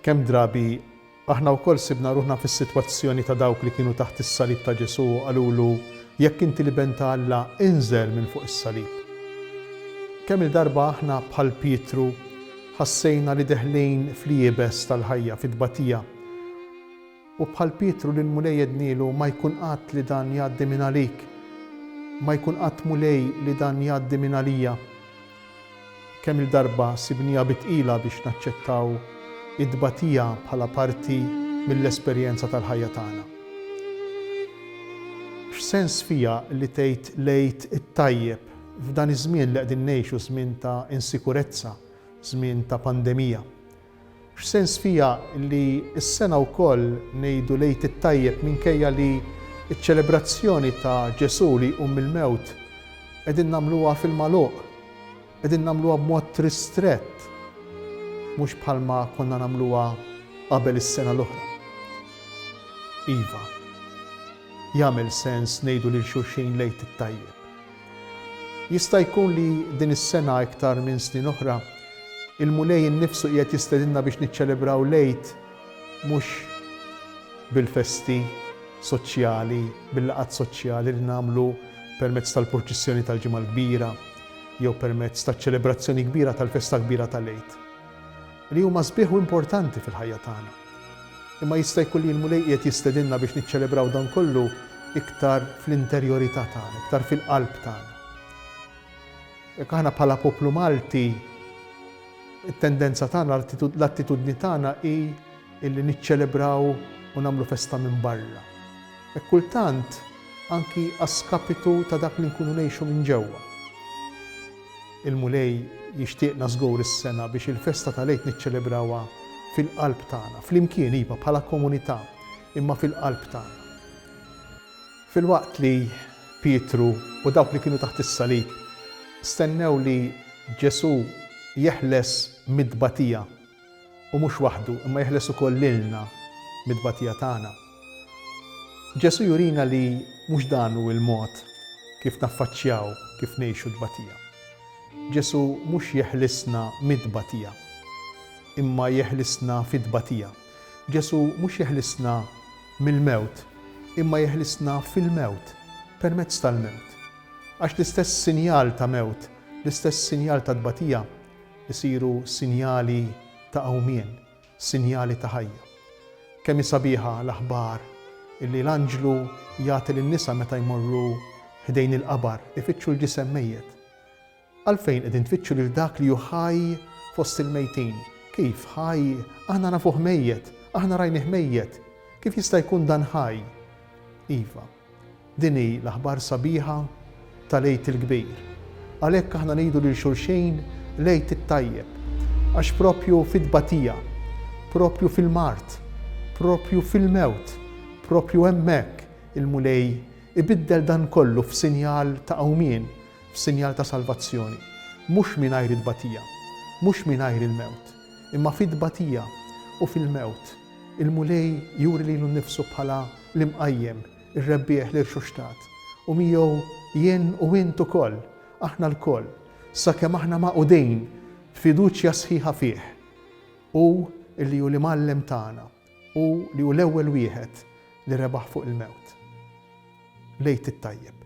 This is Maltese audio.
Kemm drabi aħna wkoll sibna ruħna fis-sitwazzjoni ta' dawk li kienu taħt is-salib ta' Ġesu qalulu jekk inti l-Ibn ta' Alla inżel minn fuq is-salib. Kemm il-darba aħna bħal Pietru ħassejna li deħlejn fl-jiebes tal-ħajja fit-tbatija. U bħal Pietru li l-mulej jednielu ma jkun qatt li dan jgħaddi minn għalik, ma jkun qatt mulej li dan jgħaddi minn għalija. Kemm il-darba sibnija bitqila biex naċċettaw id-tbatija bħala parti mill-esperjenza tal-ħajja tagħna. X'sens fija li tgħid lejt it-tajjeb f'dan iż-żmien li qegħdin ngħixu żmien ta' insikurezza, żmien ta' pandemija. X'sens fija li s-sena wkoll ngħidu lejt it-tajjeb minkejja li ċ-ċelebrazzjoni ta' Ġesu li il-mewt qegħdin nagħmluha fil-magħluq, qegħdin nagħmluha b'mod ristrett, mhux bħalma konna nagħmluha qabel is-sena l-oħra. Iva, jagħmel sens ngħidu lil xulxin lejt it-tajjeb. Jista' jkun li din is-sena iktar minn snin oħra il-mulej innifsu qiegħed jistedinna biex niċċelebraw lejt mhux bil-festi soċjali, bil-laqgħat soċjali li nagħmlu permezz tal-proċessjoni tal-ġimgħa l-kbira jew permezz taċ-ċelebrazzjoni kbira tal-festa kbira tal-Lejt. Li huma sbieħ importanti fil-ħajja tagħna. Imma jista' jkun li l-mulej qiegħed jistedinna biex niċċelebraw dan kollu iktar fl-interjorità tagħna, iktar fil-qalb tagħna. Jekk aħna bħala poplu Malti, it-tendenza tagħna, l-attitudni tagħna hi illi niċċelebraw u nagħmlu festa minn barra. Hekk kultant anki għaskapitu ta' dak li nkunu ngħixu minn ġewwa. Il-mulej jixtieqna żgur is-sena biex il-festa tal-Lejt niċċelebrawha fil-qalb tagħna, flimkien iva bħala komunità, imma fil-qalb tagħna. Filwaqt li Pietru u dawk li kienu taħt is-salib stennew li Ġesu jeħles mid-tbatija u mhux waħdu, imma jeħles ukoll lilna mid-tbatija tagħna. Ġesu jurina li mhux dan hu l-mod kif naffaċċjaw kif ngħixu t-tbatija. Ġesu mhux jeħlisna mid-tbatija, imma jeħlisna fit-tbatija. Ġesu mhux jeħlisna mill-mewt, imma jeħlisna fil-mewt, permezz tal-mewt. Għax l-istess sinjal ta' mewt, l-istess sinjal ta' tbatija isiru sinjali ta' qawmien, sinjali ta' ħajja. Kemm sabiħa l-aħbar illi l-anġlu jagħti lin-nisa meta jmorru ħdejn il-qabar ifittxu l-ġisem mejjed. Għalfejn qegħdin tfittxu lil dak li hu ħaj fost il-mejtin. Kif ħaj? Aħna nafuh mejjed, aħna rajnih mejjed. Kif jista' jkun dan ħaj? Iva, din hi l-aħbar sabiħa ta' Lejt il-Kbir. Għalhekk aħna ngħidu lil xulxejn lejt it-tajjeb. Għax propju fit-tbatija, propju fil-mart, propju fil-mewt, propju hemmhekk il-mulej ibiddel dan kollu f'sinjal ta' qawmien, f'sinjal ta' salvazzjoni. Mhux mingħajr it-tbatija, mhux mingħajr il-mewt, imma fit-tbatija u fil-mewt. Il-mulej juri lilu nnifsu bħala l-imqajjem, ir-rebbieħ l-irxuxtat. U miegħu jien u int ukoll, aħna l-koll, sakemm aħna maqudejn fiduċja sħiħa fih. U li hu l-imgħallem tagħna, u li hu l-ewwel wieħed li rebaħ fuq il-mewt. Lejt it-tajjeb.